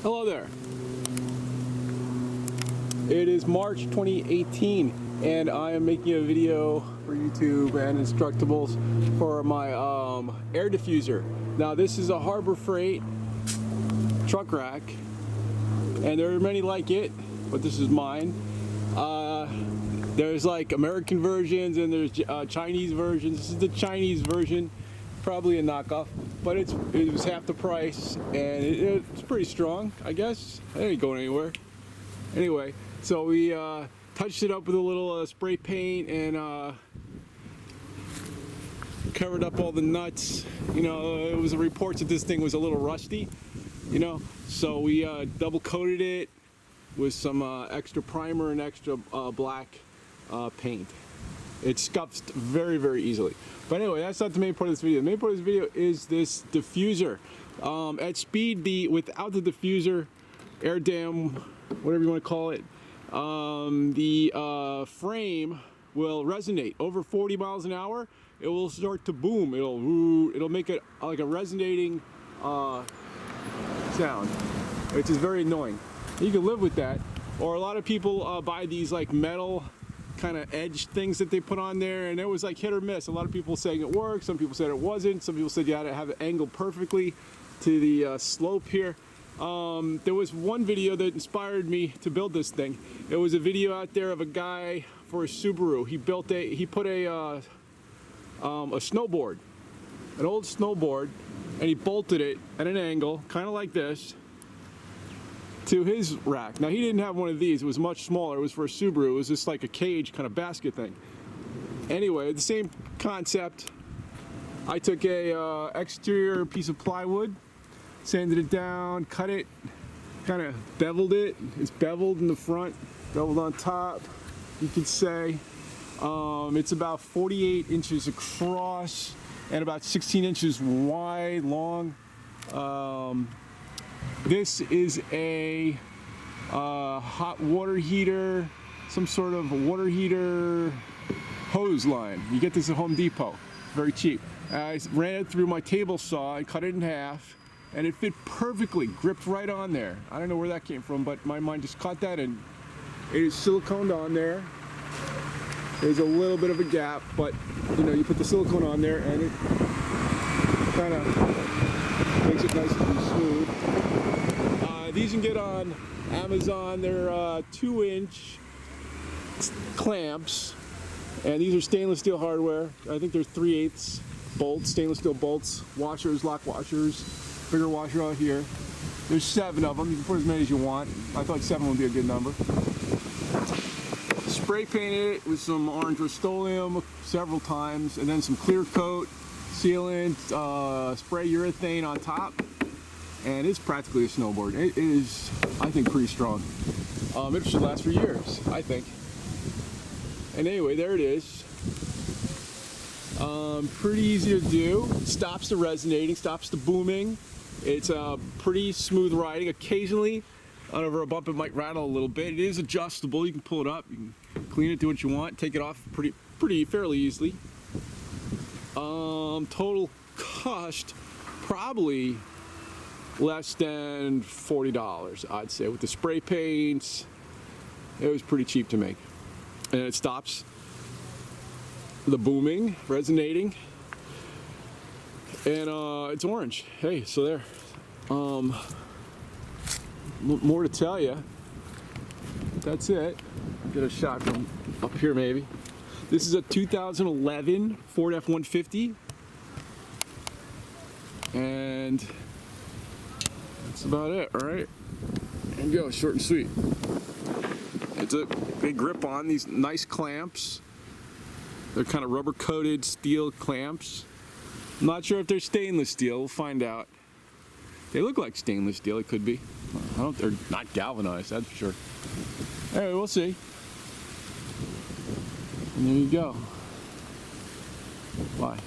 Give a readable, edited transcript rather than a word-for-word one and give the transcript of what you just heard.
Hello there. It is March 2018 and I am making a video for YouTube and Instructables for my air diffuser. Now this is a Harbor Frieght truck rack and there are many like it, but this is mine. There's like American versions and there's Chinese versions. This is the Chinese version, probably a knockoff, but it was half the price and it's pretty strong, I guess. It ain't going anywhere. Anyway, so we touched it up with a little spray paint and covered up all the nuts. You know, it was reports that this thing was a little rusty, you know, so we double coated it with some extra primer and extra black paint. It scuffs very, very easily. But anyway, that's not the main part of this video. The main part of this video is this diffuser. At speed, without the diffuser, air dam, whatever you want to call it, the frame will resonate over 40 miles an hour. It will start to boom. It'll make it like a resonating sound, which is very annoying. You can live with that. Or a lot of people buy these like metal kind of edge things that they put on there, and it was like hit or miss. A lot of people saying it worked, some people said it wasn't, some people said you had to have it angled perfectly to the slope here. There was one video that inspired me to build this thing. It was a video out there of a guy for a Subaru. He put a snowboard, an old snowboard, and he bolted it at an angle, kind of like this, to his rack. Now he didn't have one of these, it was much smaller, it was for a Subaru, it was just like a cage kind of basket thing. Anyway, the same concept. I took a exterior piece of plywood, sanded it down, cut it, kind of beveled it. It's beveled in the front, beveled on top, you could say. It's about 48 inches across and about 16 inches wide, long. This is a hot water heater, some sort of water heater hose line. You get this at Home Depot, very cheap. I ran it through my table saw and cut it in half, and it fit perfectly, gripped right on there. I don't know where that came from, but my mind just caught that, and it is siliconed on there. There's a little bit of a gap, but you know, you put the silicone on there and it kind of makes it nice and smooth. These you can get on Amazon. They're 2-inch clamps, and these are stainless steel hardware. I think they're 3/8 bolts, stainless steel bolts, washers, lock washers, bigger washer out here. There's 7 of them. You can put as many as you want. I thought 7 would be a good number. Spray painted it with some orange Rust-Oleum several times, and then some clear coat, sealant, spray urethane on top. And it's practically a snowboard. It is, I think, pretty strong. It should last for years, I think. And anyway, there it is. Pretty easy to do. Stops the resonating, stops the booming. It's pretty smooth riding. Occasionally, over a bump, it might rattle a little bit. It is adjustable. You can pull it up. You can clean it, do what you want, take it off fairly easily. Total cost, probably less than $40, I'd say. With the spray paints, it was pretty cheap to make. And it stops the booming, resonating, and it's orange. Hey, so there. More to tell you. That's it. Get a shot from up here maybe. This is a 2011 Ford F-150. And that's about it, all right? There you go, short and sweet. It's a big grip on these nice clamps. They're kind of rubber coated steel clamps. I'm not sure if they're stainless steel, we'll find out. They look like stainless steel, it could be. They're not galvanized, that's for sure. Anyway, we'll see. And there you go. Bye.